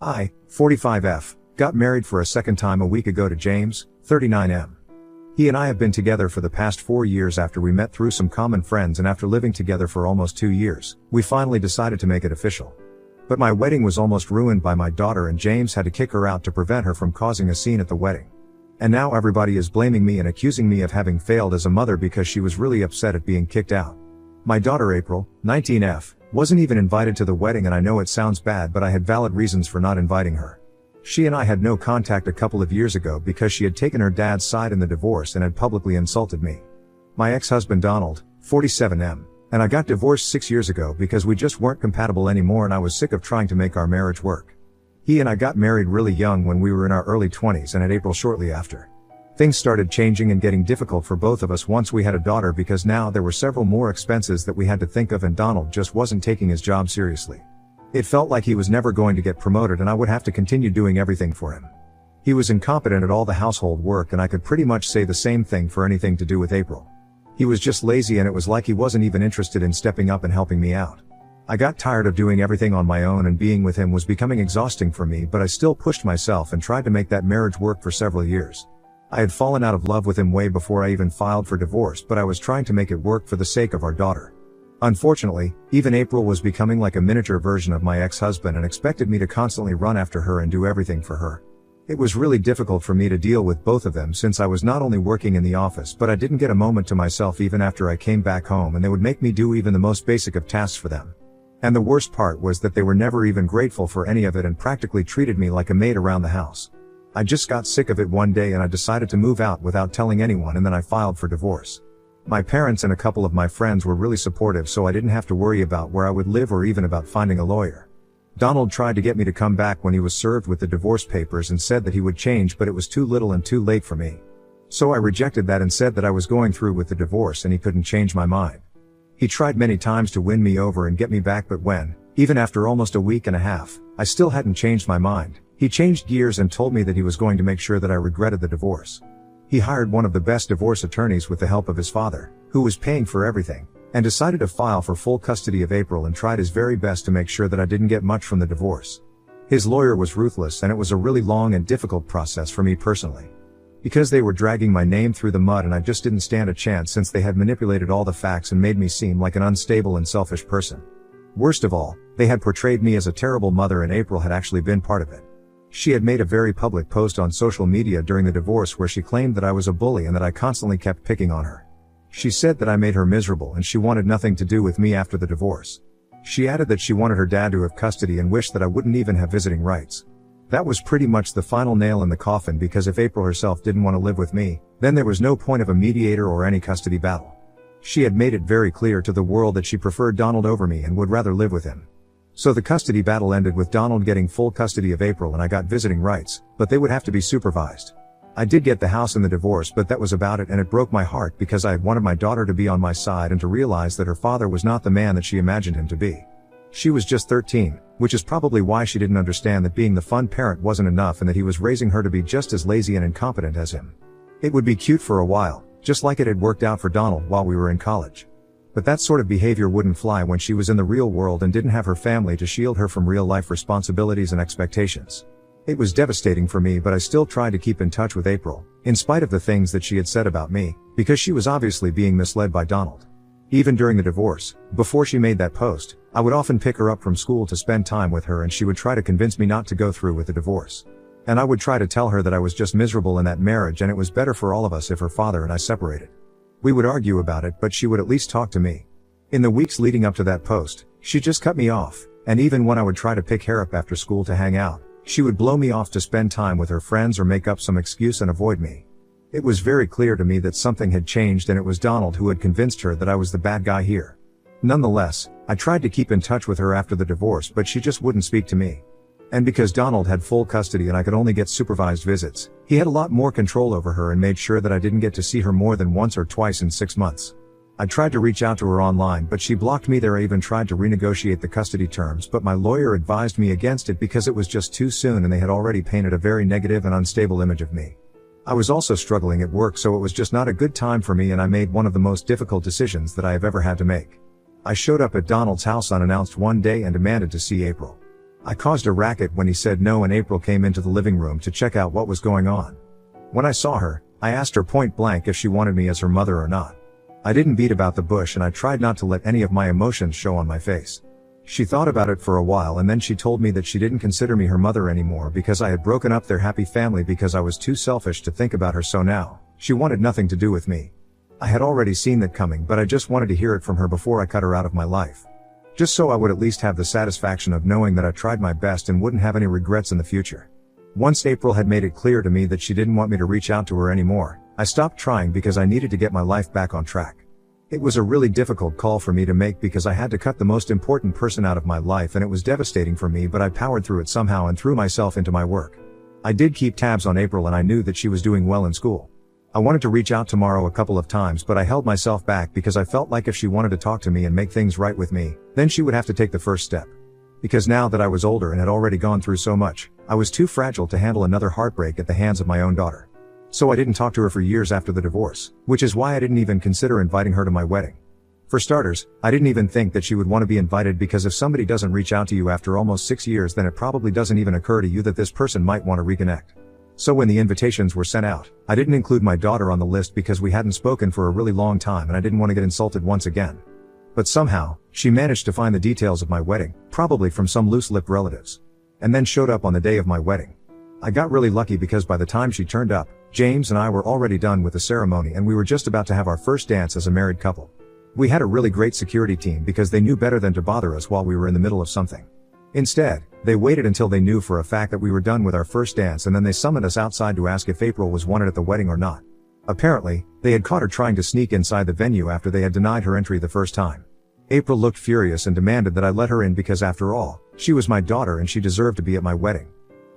I, 45F, got married for a second time a week ago to James, 39M. He and I have been together for the past 4 years after we met through some common friends, and after living together for almost 2 years, we finally decided to make it official. But my wedding was almost ruined by my daughter, and James had to kick her out to prevent her from causing a scene at the wedding. And now everybody is blaming me and accusing me of having failed as a mother because she was really upset at being kicked out. My daughter April, 19F, wasn't even invited to the wedding, and I know it sounds bad, but I had valid reasons for not inviting her. She and I had no contact a couple of years ago because she had taken her dad's side in the divorce and had publicly insulted me. My ex-husband Donald, 47M, and I got divorced 6 years ago because we just weren't compatible anymore, and I was sick of trying to make our marriage work. He and I got married really young when we were in our early 20s, and had April shortly after. Things started changing and getting difficult for both of us once we had a daughter, because now there were several more expenses that we had to think of, and Donald just wasn't taking his job seriously. It felt like he was never going to get promoted, and I would have to continue doing everything for him. He was incompetent at all the household work, and I could pretty much say the same thing for anything to do with April. He was just lazy, and it was like he wasn't even interested in stepping up and helping me out. I got tired of doing everything on my own, and being with him was becoming exhausting for me, but I still pushed myself and tried to make that marriage work for several years. I had fallen out of love with him way before I even filed for divorce, but I was trying to make it work for the sake of our daughter. Unfortunately, even April was becoming like a miniature version of my ex-husband and expected me to constantly run after her and do everything for her. It was really difficult for me to deal with both of them, since I was not only working in the office, but I didn't get a moment to myself even after I came back home, and they would make me do even the most basic of tasks for them. And the worst part was that they were never even grateful for any of it and practically treated me like a maid around the house. I just got sick of it one day, and I decided to move out without telling anyone, and then I filed for divorce. My parents and a couple of my friends were really supportive, so I didn't have to worry about where I would live or even about finding a lawyer. Donald tried to get me to come back when he was served with the divorce papers and said that he would change, but it was too little and too late for me. So I rejected that and said that I was going through with the divorce and he couldn't change my mind. He tried many times to win me over and get me back, but when, even after almost a week and a half, I still hadn't changed my mind, he changed gears and told me that he was going to make sure that I regretted the divorce. He hired one of the best divorce attorneys with the help of his father, who was paying for everything, and decided to file for full custody of April, and tried his very best to make sure that I didn't get much from the divorce. His lawyer was ruthless, and it was a really long and difficult process for me personally. Because they were dragging my name through the mud, and I just didn't stand a chance, since they had manipulated all the facts and made me seem like an unstable and selfish person. Worst of all, they had portrayed me as a terrible mother, and April had actually been part of it. She had made a very public post on social media during the divorce where she claimed that I was a bully and that I constantly kept picking on her. She said that I made her miserable and she wanted nothing to do with me after the divorce. She added that she wanted her dad to have custody and wished that I wouldn't even have visiting rights. That was pretty much the final nail in the coffin, because if April herself didn't want to live with me, then there was no point of a mediator or any custody battle. She had made it very clear to the world that she preferred Donald over me and would rather live with him. So the custody battle ended with Donald getting full custody of April and I got visiting rights, but they would have to be supervised. I did get the house in the divorce, but that was about it, and it broke my heart because I had wanted my daughter to be on my side and to realize that her father was not the man that she imagined him to be. She was just 13, which is probably why she didn't understand that being the fun parent wasn't enough and that he was raising her to be just as lazy and incompetent as him. It would be cute for a while, just like it had worked out for Donald while we were in college. But that sort of behavior wouldn't fly when she was in the real world and didn't have her family to shield her from real-life responsibilities and expectations. It was devastating for me, but I still tried to keep in touch with April, in spite of the things that she had said about me, because she was obviously being misled by Donald. Even during the divorce, before she made that post, I would often pick her up from school to spend time with her, and she would try to convince me not to go through with the divorce. And I would try to tell her that I was just miserable in that marriage and it was better for all of us if her father and I separated. We would argue about it, but she would at least talk to me. In the weeks leading up to that post, she just cut me off, and even when I would try to pick her up after school to hang out, she would blow me off to spend time with her friends or make up some excuse and avoid me. It was very clear to me that something had changed, and it was Donald who had convinced her that I was the bad guy here. Nonetheless, I tried to keep in touch with her after the divorce, but she just wouldn't speak to me. And because Donald had full custody and I could only get supervised visits, he had a lot more control over her and made sure that I didn't get to see her more than once or twice in 6 months. I tried to reach out to her online, but she blocked me there. I even tried to renegotiate the custody terms, but my lawyer advised me against it because it was just too soon and they had already painted a very negative and unstable image of me. I was also struggling at work, so it was just not a good time for me, and I made one of the most difficult decisions that I have ever had to make. I showed up at Donald's house unannounced one day and demanded to see April. I caused a racket when he said no, and April came into the living room to check out what was going on. When I saw her, I asked her point blank if she wanted me as her mother or not. I didn't beat about the bush, and I tried not to let any of my emotions show on my face. She thought about it for a while, and then she told me that she didn't consider me her mother anymore because I had broken up their happy family because I was too selfish to think about her, so now she wanted nothing to do with me. I had already seen that coming, but I just wanted to hear it from her before I cut her out of my life. Just so I would at least have the satisfaction of knowing that I tried my best and wouldn't have any regrets in the future. Once April had made it clear to me that she didn't want me to reach out to her anymore, I stopped trying because I needed to get my life back on track. It was a really difficult call for me to make because I had to cut the most important person out of my life, and it was devastating for me, but I powered through it somehow and threw myself into my work. I did keep tabs on April, and I knew that she was doing well in school. I wanted to reach out tomorrow a couple of times, but I held myself back because I felt like if she wanted to talk to me and make things right with me, then she would have to take the first step. Because now that I was older and had already gone through so much, I was too fragile to handle another heartbreak at the hands of my own daughter. So I didn't talk to her for years after the divorce, which is why I didn't even consider inviting her to my wedding. For starters, I didn't even think that she would want to be invited, because if somebody doesn't reach out to you after almost 6 years, then it probably doesn't even occur to you that this person might want to reconnect. So when the invitations were sent out, I didn't include my daughter on the list because we hadn't spoken for a really long time and I didn't want to get insulted once again. But somehow, she managed to find the details of my wedding, probably from some loose-lipped relatives, and then showed up on the day of my wedding. I got really lucky because by the time she turned up, James and I were already done with the ceremony and we were just about to have our first dance as a married couple. We had a really great security team because they knew better than to bother us while we were in the middle of something. Instead, they waited until they knew for a fact that we were done with our first dance, and then they summoned us outside to ask if April was wanted at the wedding or not. Apparently, they had caught her trying to sneak inside the venue after they had denied her entry the first time. April looked furious and demanded that I let her in because after all, she was my daughter and she deserved to be at my wedding.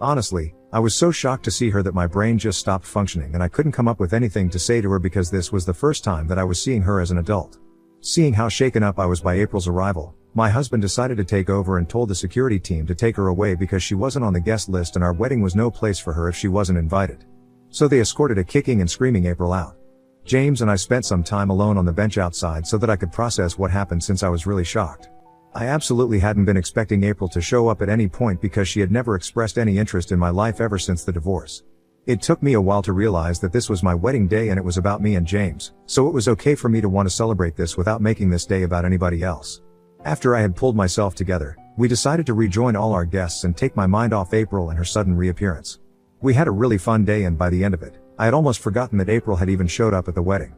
Honestly, I was so shocked to see her that my brain just stopped functioning and I couldn't come up with anything to say to her because this was the first time that I was seeing her as an adult. Seeing how shaken up I was by April's arrival, my husband decided to take over and told the security team to take her away because she wasn't on the guest list and our wedding was no place for her if she wasn't invited. So they escorted a kicking and screaming April out. James and I spent some time alone on the bench outside so that I could process what happened, since I was really shocked. I absolutely hadn't been expecting April to show up at any point because she had never expressed any interest in my life ever since the divorce. It took me a while to realize that this was my wedding day and it was about me and James, so it was okay for me to want to celebrate this without making this day about anybody else. After I had pulled myself together, we decided to rejoin all our guests and take my mind off April and her sudden reappearance. We had a really fun day, and by the end of it, I had almost forgotten that April had even showed up at the wedding.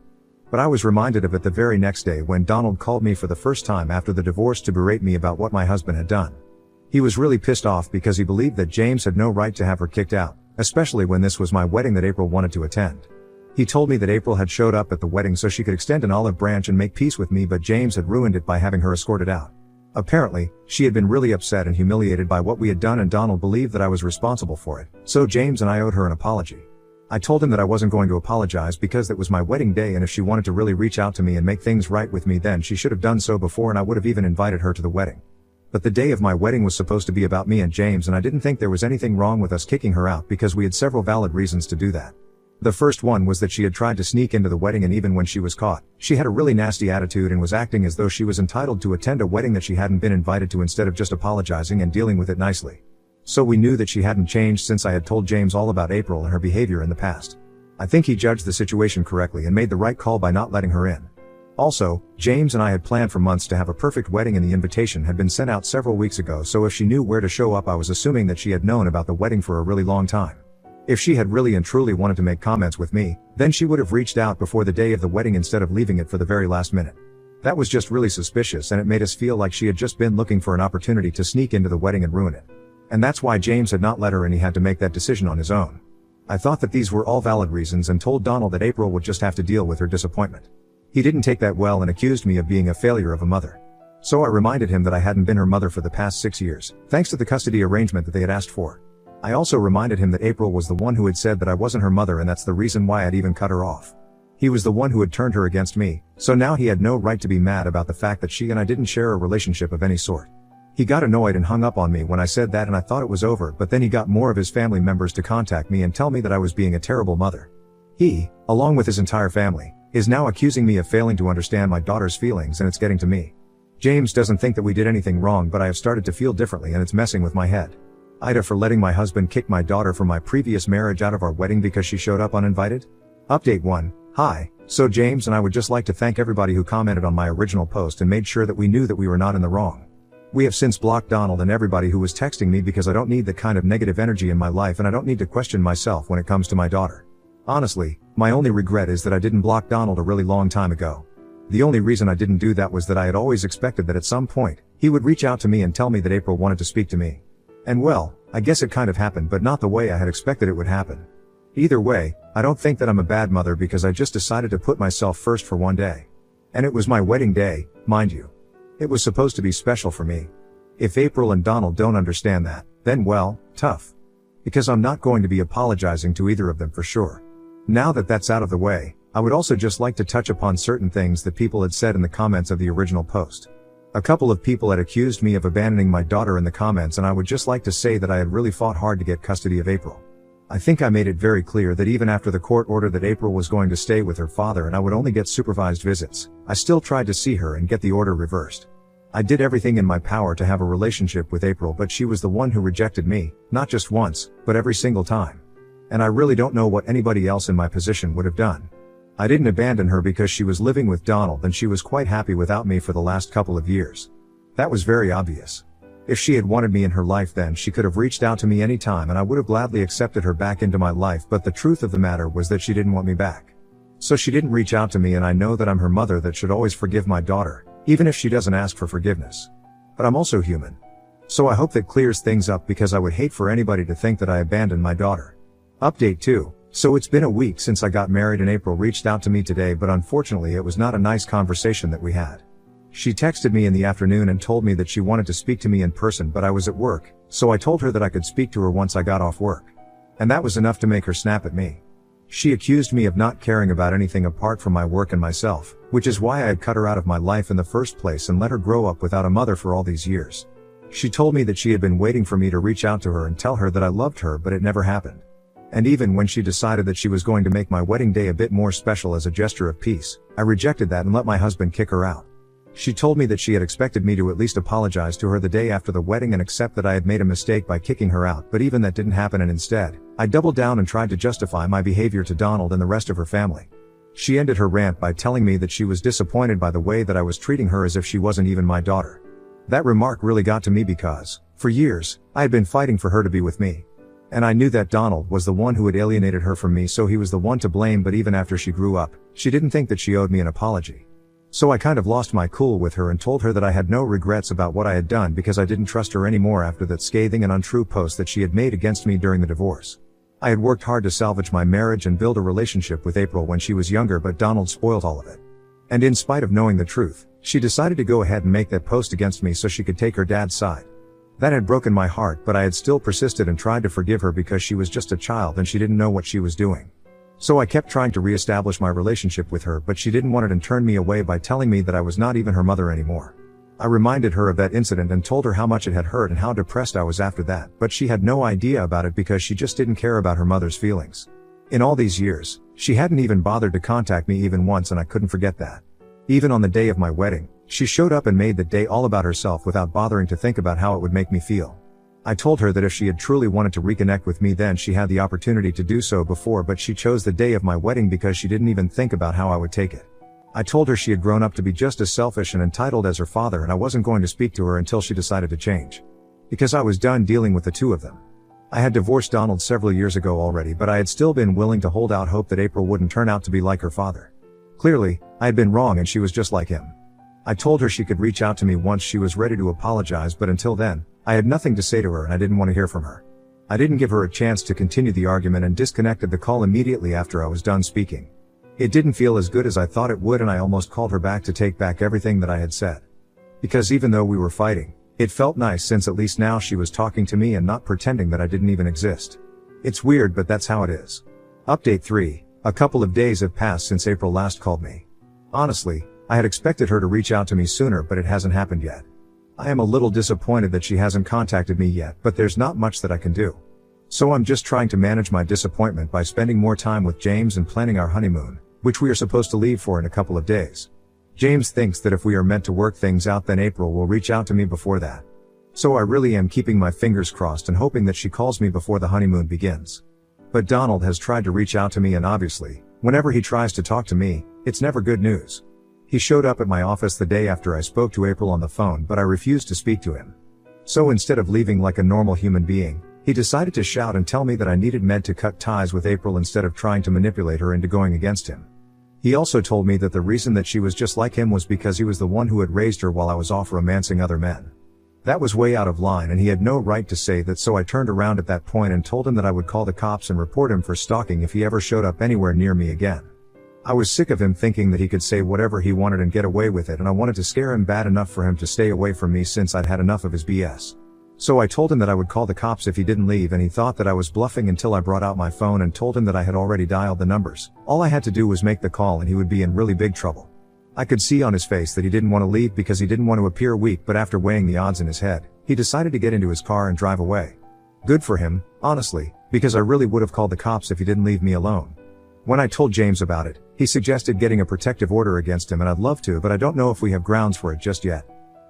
But I was reminded of it the very next day when Donald called me for the first time after the divorce to berate me about what my husband had done. He was really pissed off because he believed that James had no right to have her kicked out, especially when this was my wedding that April wanted to attend. He told me that April had showed up at the wedding so she could extend an olive branch and make peace with me, but James had ruined it by having her escorted out. Apparently, she had been really upset and humiliated by what we had done, and Donald believed that I was responsible for it, so James and I owed her an apology. I told him that I wasn't going to apologize because that was my wedding day, and if she wanted to really reach out to me and make things right with me, then she should have done so before and I would have even invited her to the wedding. But the day of my wedding was supposed to be about me and James, and I didn't think there was anything wrong with us kicking her out because we had several valid reasons to do that. The first one was that she had tried to sneak into the wedding, and even when she was caught, she had a really nasty attitude and was acting as though she was entitled to attend a wedding that she hadn't been invited to, instead of just apologizing and dealing with it nicely. So we knew that she hadn't changed since I had told James all about April and her behavior in the past. I think he judged the situation correctly and made the right call by not letting her in. Also, James and I had planned for months to have a perfect wedding, and the invitation had been sent out several weeks ago, so if she knew where to show up, I was assuming that she had known about the wedding for a really long time. If she had really and truly wanted to make comments with me, then she would have reached out before the day of the wedding instead of leaving it for the very last minute. That was just really suspicious, and it made us feel like she had just been looking for an opportunity to sneak into the wedding and ruin it. And that's why James had not let her, and he had to make that decision on his own. I thought that these were all valid reasons and told Donald that April would just have to deal with her disappointment. He didn't take that well and accused me of being a failure of a mother. So I reminded him that I hadn't been her mother for the past 6 years, thanks to the custody arrangement that they had asked for. I also reminded him that April was the one who had said that I wasn't her mother, and that's the reason why I'd even cut her off. He was the one who had turned her against me, so now he had no right to be mad about the fact that she and I didn't share a relationship of any sort. He got annoyed and hung up on me when I said that, and I thought it was over, but then he got more of his family members to contact me and tell me that I was being a terrible mother. He, along with his entire family, is now accusing me of failing to understand my daughter's feelings, and it's getting to me. James doesn't think that we did anything wrong, but I have started to feel differently and it's messing with my head. Ida for letting my husband kick my daughter from my previous marriage out of our wedding because she showed up uninvited. Update 1. Hi. So James and I would just like to thank everybody who commented on my original post and made sure that we knew that we were not in the wrong. We have since blocked Donald and everybody who was texting me because I don't need that kind of negative energy in my life and I don't need to question myself when it comes to my daughter. Honestly, my only regret is that I didn't block Donald a really long time ago. The only reason I didn't do that was that I had always expected that at some point, he would reach out to me and tell me that April wanted to speak to me. And well, I guess it kind of happened, but not the way I had expected it would happen. Either way, I don't think that I'm a bad mother because I just decided to put myself first for one day. And it was my wedding day, mind you. It was supposed to be special for me. If April and Donald don't understand that, then well, tough. Because I'm not going to be apologizing to either of them for sure. Now that that's out of the way, I would also just like to touch upon certain things that people had said in the comments of the original post. A couple of people had accused me of abandoning my daughter in the comments, and I would just like to say that I had really fought hard to get custody of April. I think I made it very clear that even after the court order that April was going to stay with her father and I would only get supervised visits, I still tried to see her and get the order reversed. I did everything in my power to have a relationship with April, but she was the one who rejected me, not just once, but every single time. And I really don't know what anybody else in my position would have done. I didn't abandon her because she was living with Donald and she was quite happy without me for the last couple of years. That was very obvious. If she had wanted me in her life, then she could have reached out to me anytime and I would have gladly accepted her back into my life, but the truth of the matter was that she didn't want me back. So she didn't reach out to me, and I know that I'm her mother that should always forgive my daughter, even if she doesn't ask for forgiveness. But I'm also human. So I hope that clears things up because I would hate for anybody to think that I abandoned my daughter. Update 2. So it's been a week since I got married and April reached out to me today, but unfortunately it was not a nice conversation that we had. She texted me in the afternoon and told me that she wanted to speak to me in person, but I was at work, so I told her that I could speak to her once I got off work. And that was enough to make her snap at me. She accused me of not caring about anything apart from my work and myself, which is why I had cut her out of my life in the first place and let her grow up without a mother for all these years. She told me that she had been waiting for me to reach out to her and tell her that I loved her, but it never happened. And even when she decided that she was going to make my wedding day a bit more special as a gesture of peace, I rejected that and let my husband kick her out. She told me that she had expected me to at least apologize to her the day after the wedding and accept that I had made a mistake by kicking her out, but even that didn't happen, and instead, I doubled down and tried to justify my behavior to Donald and the rest of her family. She ended her rant by telling me that she was disappointed by the way that I was treating her as if she wasn't even my daughter. That remark really got to me because, for years, I had been fighting for her to be with me. And I knew that Donald was the one who had alienated her from me, so he was the one to blame, but even after she grew up, she didn't think that she owed me an apology. So I kind of lost my cool with her and told her that I had no regrets about what I had done because I didn't trust her anymore after that scathing and untrue post that she had made against me during the divorce. I had worked hard to salvage my marriage and build a relationship with April when she was younger, but Donald spoiled all of it. And in spite of knowing the truth, she decided to go ahead and make that post against me so she could take her dad's side. That had broken my heart, but I had still persisted and tried to forgive her because she was just a child and she didn't know what she was doing. So I kept trying to reestablish my relationship with her, but she didn't want it and turned me away by telling me that I was not even her mother anymore. I reminded her of that incident and told her how much it had hurt and how depressed I was after that, but she had no idea about it because she just didn't care about her mother's feelings. In all these years, she hadn't even bothered to contact me even once, and I couldn't forget that. Even on the day of my wedding, she showed up and made the day all about herself without bothering to think about how it would make me feel. I told her that if she had truly wanted to reconnect with me, then she had the opportunity to do so before, but she chose the day of my wedding because she didn't even think about how I would take it. I told her she had grown up to be just as selfish and entitled as her father, and I wasn't going to speak to her until she decided to change. Because I was done dealing with the two of them. I had divorced Donald several years ago already, but I had still been willing to hold out hope that April wouldn't turn out to be like her father. Clearly, I had been wrong and she was just like him. I told her she could reach out to me once she was ready to apologize, but until then, I had nothing to say to her and I didn't want to hear from her. I didn't give her a chance to continue the argument and disconnected the call immediately after I was done speaking. It didn't feel as good as I thought it would, and I almost called her back to take back everything that I had said. Because even though we were fighting, it felt nice since at least now she was talking to me and not pretending that I didn't even exist. It's weird, but that's how it is. Update 3. A couple of days have passed since April last called me. Honestly, I had expected her to reach out to me sooner, but it hasn't happened yet. I am a little disappointed that she hasn't contacted me yet, but there's not much that I can do. So I'm just trying to manage my disappointment by spending more time with James and planning our honeymoon, which we are supposed to leave for in a couple of days. James thinks that if we are meant to work things out, then April will reach out to me before that. So I really am keeping my fingers crossed and hoping that she calls me before the honeymoon begins. But Donald has tried to reach out to me, and obviously, whenever he tries to talk to me, it's never good news. He showed up at my office the day after I spoke to April on the phone, but I refused to speak to him. So instead of leaving like a normal human being, he decided to shout and tell me that I needed med to cut ties with April instead of trying to manipulate her into going against him. He also told me that the reason that she was just like him was because he was the one who had raised her while I was off romancing other men. That was way out of line, and he had no right to say that, so I turned around at that point and told him that I would call the cops and report him for stalking if he ever showed up anywhere near me again. I was sick of him thinking that he could say whatever he wanted and get away with it, and I wanted to scare him bad enough for him to stay away from me since I'd had enough of his BS. So I told him that I would call the cops if he didn't leave, and he thought that I was bluffing until I brought out my phone and told him that I had already dialed the numbers. All I had to do was make the call and he would be in really big trouble. I could see on his face that he didn't want to leave because he didn't want to appear weak, but after weighing the odds in his head, he decided to get into his car and drive away. Good for him, honestly, because I really would have called the cops if he didn't leave me alone. When I told James about it, he suggested getting a protective order against him, and I'd love to, but I don't know if we have grounds for it just yet.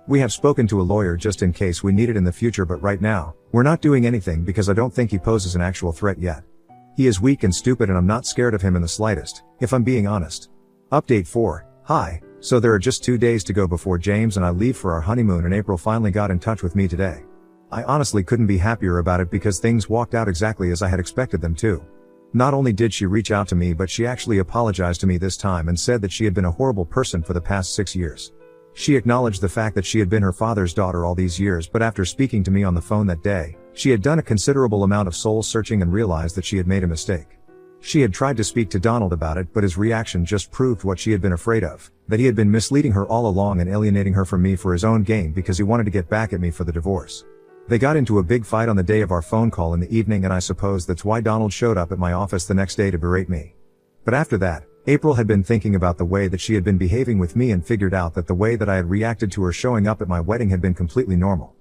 We have spoken to a lawyer just in case we need it in the future, but right now, we're not doing anything because I don't think he poses an actual threat yet. He is weak and stupid, and I'm not scared of him in the slightest, if I'm being honest. Update 4. Hi. So there are just 2 days to go before James and I leave for our honeymoon, and April finally got in touch with me today. I honestly couldn't be happier about it because things walked out exactly as I had expected them to. Not only did she reach out to me, but she actually apologized to me this time and said that she had been a horrible person for the past 6 years. She acknowledged the fact that she had been her father's daughter all these years, but after speaking to me on the phone that day, she had done a considerable amount of soul searching and realized that she had made a mistake. She had tried to speak to Donald about it, but his reaction just proved what she had been afraid of, that he had been misleading her all along and alienating her from me for his own gain because he wanted to get back at me for the divorce. They got into a big fight on the day of our phone call in the evening, and I suppose that's why Donald showed up at my office the next day to berate me. But after that, April had been thinking about the way that she had been behaving with me and figured out that the way that I had reacted to her showing up at my wedding had been completely normal.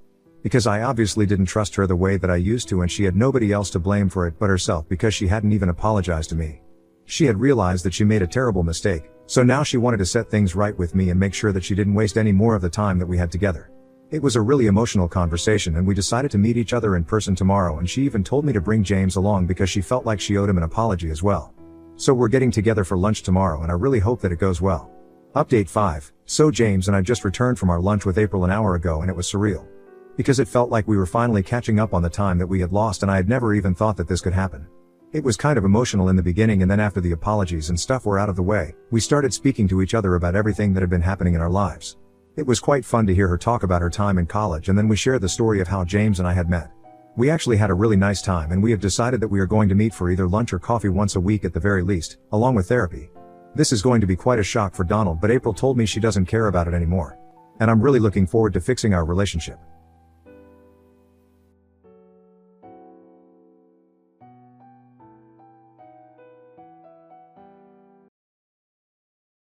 Because I obviously didn't trust her the way that I used to, and she had nobody else to blame for it but herself because she hadn't even apologized to me. She had realized that she made a terrible mistake, so now she wanted to set things right with me and make sure that she didn't waste any more of the time that we had together. It was a really emotional conversation, and we decided to meet each other in person tomorrow, and she even told me to bring James along because she felt like she owed him an apology as well. So we're getting together for lunch tomorrow, and I really hope that it goes well. Update 5. So James and I just returned from our lunch with April an hour ago, and it was surreal. Because it felt like we were finally catching up on the time that we had lost, and I had never even thought that this could happen. It was kind of emotional in the beginning, and then after the apologies and stuff were out of the way, we started speaking to each other about everything that had been happening in our lives. It was quite fun to hear her talk about her time in college, and then we shared the story of how James and I had met. We actually had a really nice time, and we have decided that we are going to meet for either lunch or coffee once a week at the very least, along with therapy. This is going to be quite a shock for Donald, but April told me she doesn't care about it anymore. And I'm really looking forward to fixing our relationship.